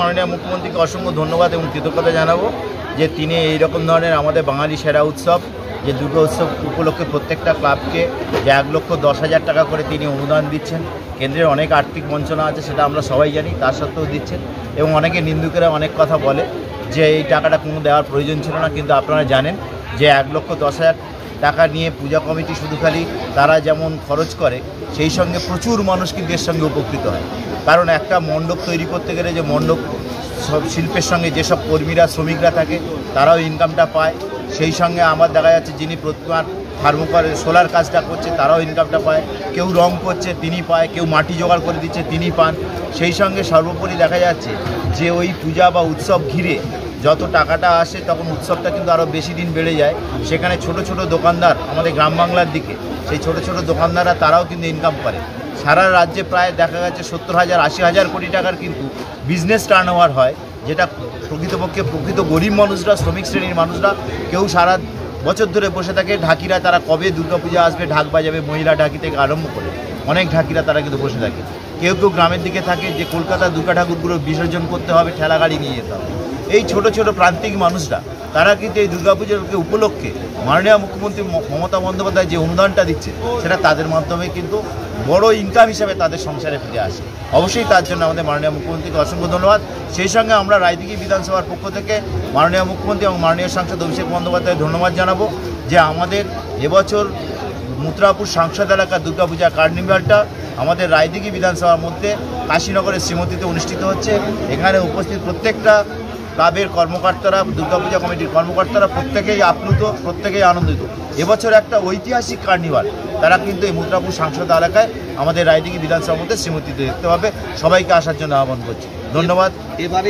মাননীয় মুখ্যমন্ত্রীকে অসংখ্য ধন্যবাদ এবং কৃতজ্ঞতা জানাবো যে তিনি এইরকম ধরনের আমাদের বাঙালি সেরা উৎসব যে দুর্গা উৎসব উপলক্ষে প্রত্যেকটা ক্লাবকে যে 1,10,000 টাকা করে তিনি অনুদান দিচ্ছেন। কেন্দ্রের অনেক আর্থিক বঞ্চনা আছে, সেটা আমরা সবাই জানি, তার সত্ত্বেও দিচ্ছেন। এবং অনেকে নিন্দুকেরা অনেক কথা বলে যে এই টাকাটা কোনো দেওয়ার প্রয়োজন ছিল না, কিন্তু আপনারা জানেন যে 1,10,000 টাকা নিয়ে পূজা কমিটি শুধু খালি তারা যেমন খরচ করে, সেই সঙ্গে প্রচুর মানুষ কিন্তু এর সঙ্গে উপকৃত হয়। কারণ একটা মণ্ডপ তৈরি করতে গেলে যে মণ্ডপ সব শিল্পের সঙ্গে যেসব কর্মীরা শ্রমিকরা থাকে তারাও ইনকামটা পায়, সেই সঙ্গে আমার দেখা যাচ্ছে যিনি প্রতিমার থার্মোকলের সোলার কাজটা করছে তারাও ইনকামটা পায়, কেউ রং করছে তিনি পায়, কেউ মাটি জোগাড় করে দিচ্ছে তিনি পান। সেই সঙ্গে সর্বোপরি দেখা যাচ্ছে যে ওই পূজা বা উৎসব ঘিরে যত টাকাটা আসে তখন উৎসবটা কিন্তু আরও বেশি দিন বেড়ে যায়। সেখানে ছোট ছোট দোকানদার আমাদের গ্রাম বাংলার দিকে সেই ছোট ছোট দোকানদাররা তারাও কিন্তু ইনকাম করে। সারা রাজ্যে প্রায় দেখা যাচ্ছে 70,000 80,000 কোটি টাকার কিন্তু বিজনেস টার্নওভার হয়, যেটা প্রকৃতপক্ষে প্রকৃত গরিব মানুষরা, শ্রমিক শ্রেণীর মানুষরা কেউ সারা বছর ধরে বসে থাকে। ঢাকিরা তারা কবে দুর্গাপূজা আসবে ঢাক বাজাবে, মহিলা ঢাকি থেকে আরম্ভ করে অনেক ঢাকিরা তারা কিন্তু বসে থাকে। কেউ কেউ গ্রামের দিকে থাকে যে কলকাতার দুর্গা ঠাকুরগুলো বিসর্জন করতে হবে, ঠেলা গাড়ি নিয়ে যেতে হবে। এই ছোট ছোট প্রান্তিক মানুষরা তারা কিন্তু এই দুর্গাপূজার উপলক্ষে মাননীয় মুখ্যমন্ত্রী মমতা বন্দ্যোপাধ্যায় যে অনুদানটা দিচ্ছে সেটা তাদের মাধ্যমে কিন্তু বড় ইনকাম হিসাবে তাদের সংসারে ফিরে আসে। অবশ্যই তার জন্য আমাদের মাননীয় মুখ্যমন্ত্রীকে অসংখ্য ধন্যবাদ। সেই সঙ্গে আমরা রায়দিঘি বিধানসভার পক্ষ থেকে মাননীয় মুখ্যমন্ত্রী এবং মাননীয় সাংসদ অভিষেক বন্দ্যোপাধ্যায় ধন্যবাদ জানাবো যে আমাদের এবছর মুত্রাপুর সাংসদ এলাকার দুর্গাপূজা কার্নিভালটা আমাদের রায়দিঘি বিধানসভার মধ্যে কাশীনগরের শ্রীমতীতে অনুষ্ঠিত হচ্ছে। এখানে উপস্থিত প্রত্যেকটা ক্লাবের কর্মকর্তারা, দুর্গাপূজা কমিটির কর্মকর্তারা প্রত্যেকেই আপ্লুত, প্রত্যেকেই আনন্দিত। এবছর একটা ঐতিহাসিক কার্নিভাল তারা কিন্তু এই মুত্রাপুর সাংসদ এলাকায় আমাদের রায়দিঘি বিধানসভার মধ্যে শ্রীমতীতে দেখতে পাবে। সবাইকে আসার জন্য আহ্বান করছি। ধন্যবাদ। এবারে